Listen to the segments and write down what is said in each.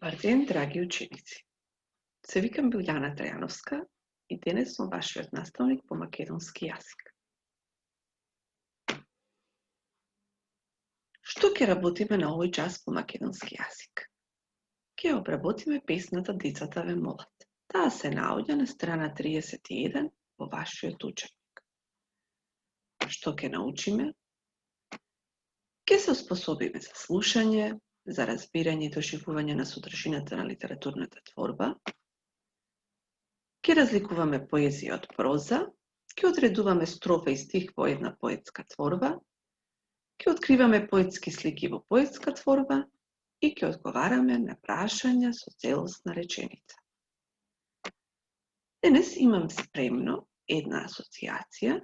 Добар ден, драги ученици! Се викам Билјана Трајановска и денес сум вашиот наставник по македонски јазик. Што ќе работиме на овој час по македонски јазик? Ќе обработиме песната Децата ве молат. Таа се наоѓа на страна 31 во вашиот учебник. Што ќе научиме? Ќе се оспособиме за слушање, за разбирање и доживување на содржината на литературната творба, ќе разликуваме поезија од проза, ќе одредуваме строфа и стих во една поетска творба, ќе откриваме поетски слики во поетска творба и ќе одговараме на прашања со целосна реченица. Денес имам спремно една асоциација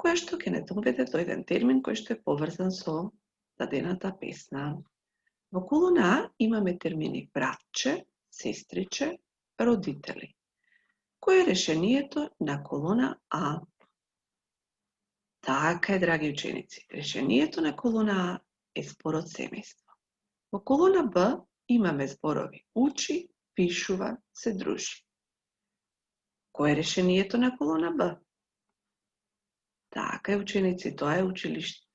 која што ќе не доведе до еден термин кој што е поврзан со дадената песна. Во колона А имаме термини братче, сестриче, родители. Кој е решението на колона А? Така е, драги ученици, решението на колона А е зборот семејство. Во колона Б имаме зборови учи, пишува, се дружи. Кој е решението на колона Б? Така е, ученици, тоа е училиште.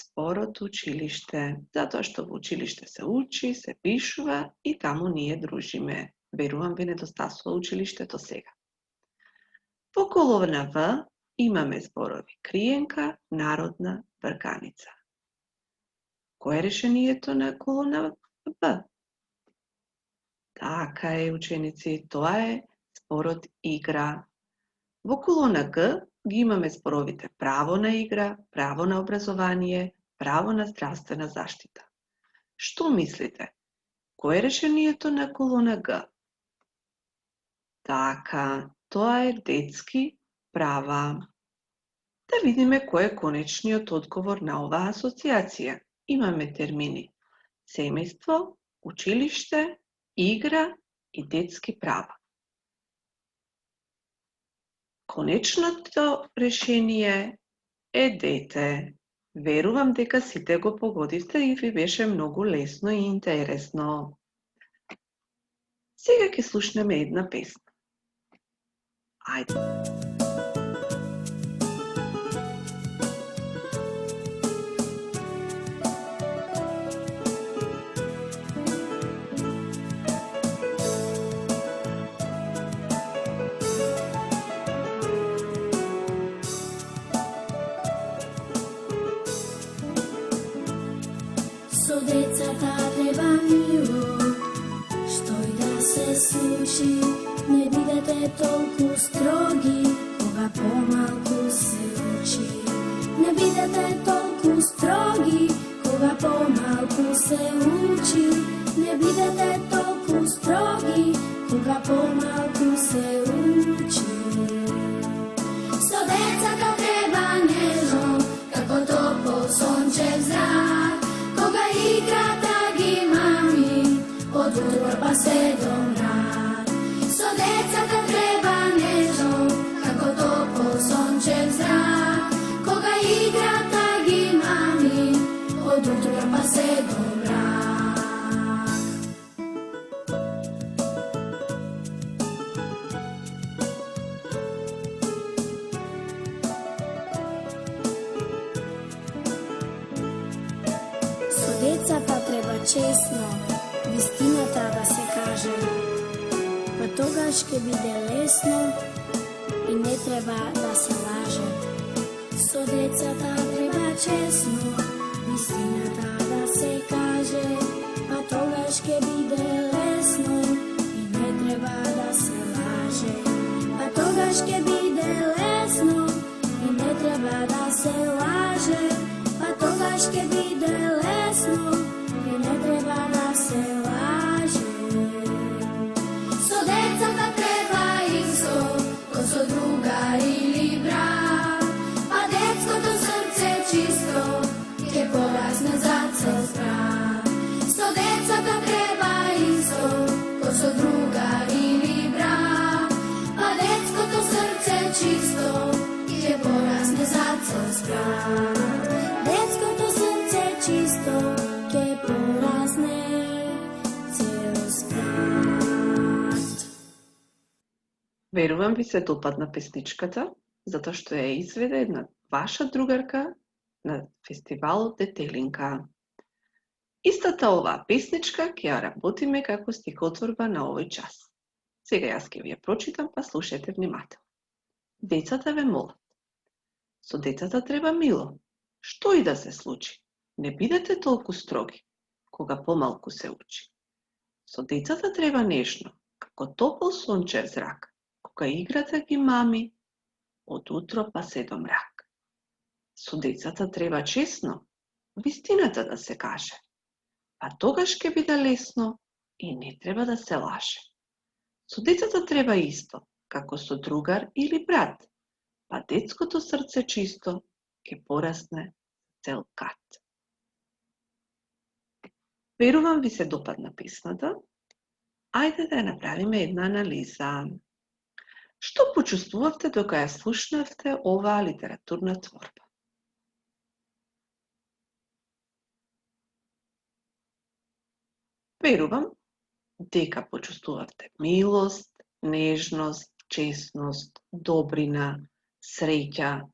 Зборот училиште, затоа што во училиште се учи, се пишува и таму ние дружиме. Верувам ви недостасува училиштето сега. Во колона В имаме зборови криенка, народна, врканица. Кој е решението на колона В? Така е, ученици, тоа е зборот игра. Во колона Г ги имаме зборовите право на игра, право на образование, право на здравствена заштита. Што мислите? Кој е решението на колона Г? Така, тоа е детски права. Да видиме кој е конечниот одговор на оваа асоциација. Имаме термини семејство, училиште, игра и детски права. Конечното решение е дете. Верувам дека сите го погодивте и ви беше многу лесно и интересно. Сега ќе слушнеме една песна. Ајде. Со децата треба мило, што и да се случи, не бидете толку строги, кога помалку се учи. Не бидете толку строги, кога помалку се учи. Не бидете толку строги, кога помалку се учи. Со децата треба нежно, како топол сончев зрак. Кога играта ги мами, од утро па се до мрак. Со децата треба нежно, како топол сончев зрак. Кога играта ги мами, од утро па се до мрак. Децата треба честно, вистината да се каже, па тогаш ќе биде лесно и не треба да се лаже. Со децата треба честно, вистината да се каже, па тогаш ќе биде лесно и не треба да се лаже. Па тогаш ќе биде лесно и не треба да се лаже. Па тогаш ќе биде лесно и не треба да се лаже. Со децата треба исто, ко со друга или брат. Па детското срце чисто ќе порасне за цел страт. Со децата треба исто, ко со друга или брат. Па детското срце чисто ќе порасне за цел страт. Детското срце чисто ќе порасне цел Верувам ви се допадна песничката, затоа што ја изведе една ваша другарка на фестивалот Детелинка. Истата оваа песничка ќе ја работиме како стихотворба на овој час. Сега јас ќе ви ја прочитам, па слушајте внимателно. Децата ве молат. Со децата треба мило. Што и да се случи, не бидете толку строги, кога помалку се учи. Со децата треба нежно, како топол сончев зрак, кога играта ги мами, од утро па се до мрак. Со децата треба честно, вистината да се каже, па тогаш ќе биде лесно и не треба да се лаже. Со децата треба исто, како со другар или брат, па детското срце чисто ќе порасне цел кат. Верувам ви се допадна песната. Ајде да ја направиме една анализа. Што почувствувавте докога ја слушнавте оваа литературна творба? Верувам дека почувствувавте милост, нежност, честност, добрина, среќа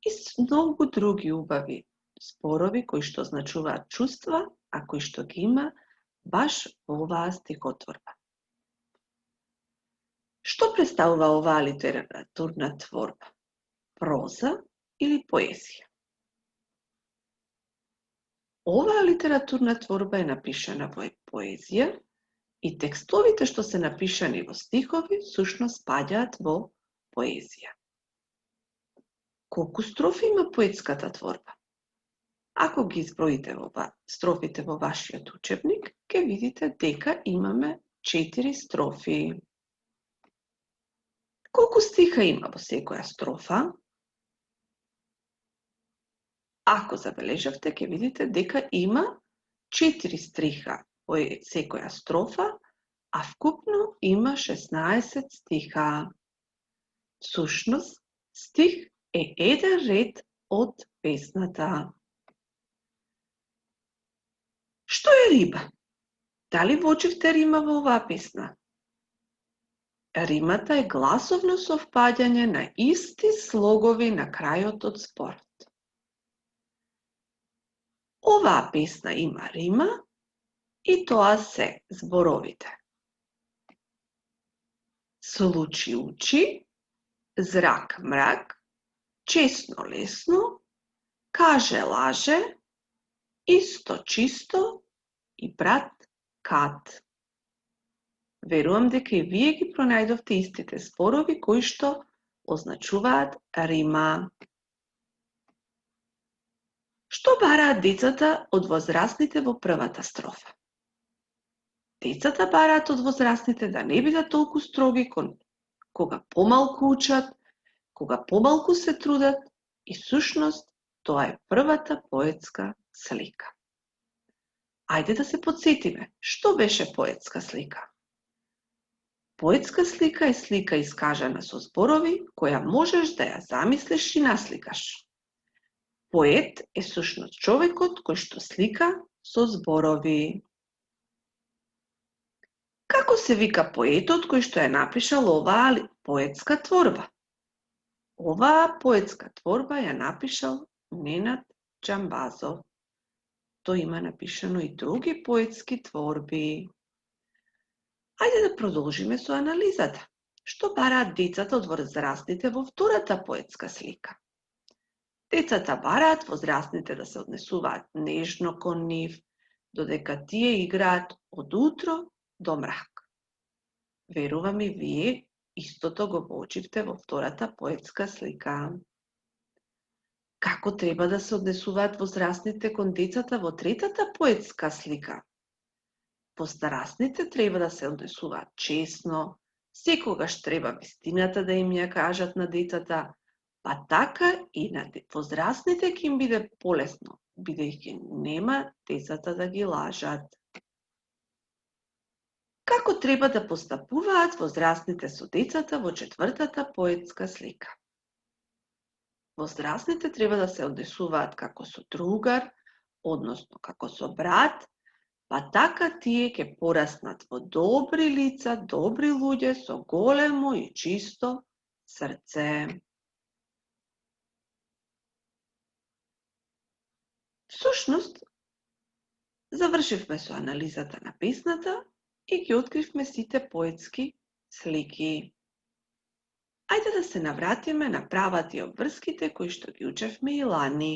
и многу други убави зборови кои што означуваат чувства, а кои што ги има баш во оваа стихотворба. Што представува оваа литературна творба? Проза или поезија? Оваа литературна творба е напишана во поезија и текстовите што се напишани во стихови сушност спаѓаат во поезија. Колку строфи има поетската творба? Ако ги изброите строфите во вашиот учебник, ќе видите дека имаме 4 строфи. Колку стиха има во секоја строфа? Ако забележавте, ќе видите дека има 4 стиха во секоја строфа, а вкупно има 16 стиха. Всушност, стих е еден ред од песната. Што е рима? Дали воочивте рима во оваа песна? Римата е гласовно совпаѓање на исти слогови на крајот од зборот. Оваа песна има рима и тоа се зборовите. Случи учи, зрак мрак, честно лесно, каже лаже, исто чисто и брат кат. Верувам дека и вие ги пронајдовте истите зборови кои што означуваат рима. Што бараат децата од возрастните во првата строфа? Децата бараат од возрастните да не бидат толку строги кога помалку учат, кога помалку се трудат и сушност тоа е првата поетска слика. Ајде да се потсетиме, што беше поетска слика? Поетска слика е слика искажана со зборови, која можеш да ја замислиш и насликаш. Поет е сушност човекот кој што слика со зборови. Како се вика поетот кој што ја напишал оваа поетска творба? Оваа поетска творба ја напишал Ненад Џамбазов. Тој има напишано и други поетски творби. Ајде да продолжиме со анализата. Што бараат децата од возрастните во втората поетска слика? Децата бараат возрастните да се однесуваат нежно кон нив, додека тие играат од утро до мрак. Верувам и вие истото го воочивте во втората поетска слика. Како треба да се однесуваат возрастните кон децата во третата поетска слика? Возрастните треба да се однесуваат честно, секогаш треба вистината да им ја кажат на децата, па така и на возрастните ќе им биде полесно, бидејќи нема децата да ги лажат. Како треба да постапуваат возрастните со децата во четвртата поетска слика? Возрастните треба да се однесуваат како со другар, односно како со брат, па така тие ќе пораснат во добри лица, добри луѓе со големо и чисто срце. Всушност, завршивме со анализата на песната и ги откривме сите поетски слики. Ајде да се навратиме на правата и обврските кои што ги учевме и лани.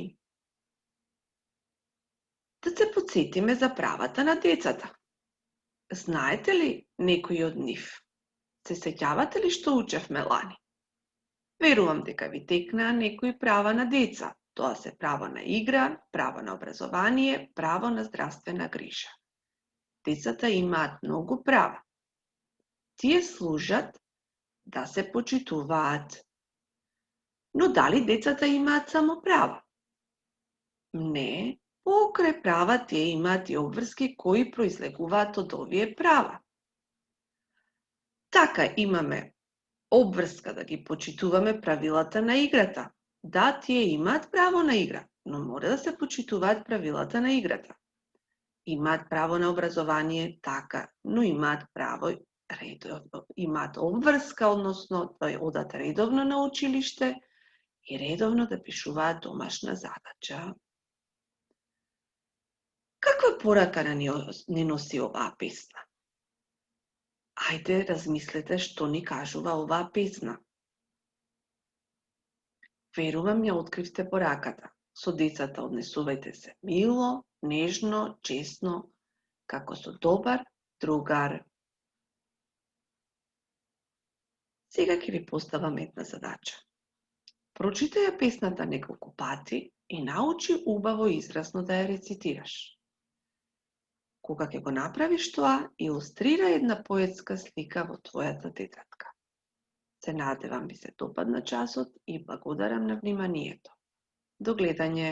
Да се потсетиме за правата на децата. Знаете ли некои од нив? Се сеќавате ли што учевме лани? Верувам дека ви текнаа некои права на деца. Тоа се право на игра, право на образование, право на здравствена грижа. Децата имаат многу права. Тие служат да се почитуваат. Но дали децата имаат само права? Не, покрај права тие имаат и обврски кои произлегуваат од овие права. Така имаме обврска да ги почитуваме правилата на играта. Да, тие имаат право на игра, но мора да се почитуваат правилата на играта. Имаат право на образование, така, но имаат право имаат обврска, односно да одат редовно на училиште и редовно да пишуваат домашна задача. Каква порака ни носи оваа песна? Ајде, размислете што ни кажува оваа песна. Верувам ја откривте пораката. Со децата однесувајте се мило, нежно, честно, како со добар другар. Сега ќе ви поставам една задача. Прочитај ја песната неколку пати и научи убаво и изразно да ја рецитираш. Кога ќе го направиш тоа, илустрира една поетска слика во твојата тетрадка. Се надевам ви се допадна часот и благодарам на вниманието. До гледање!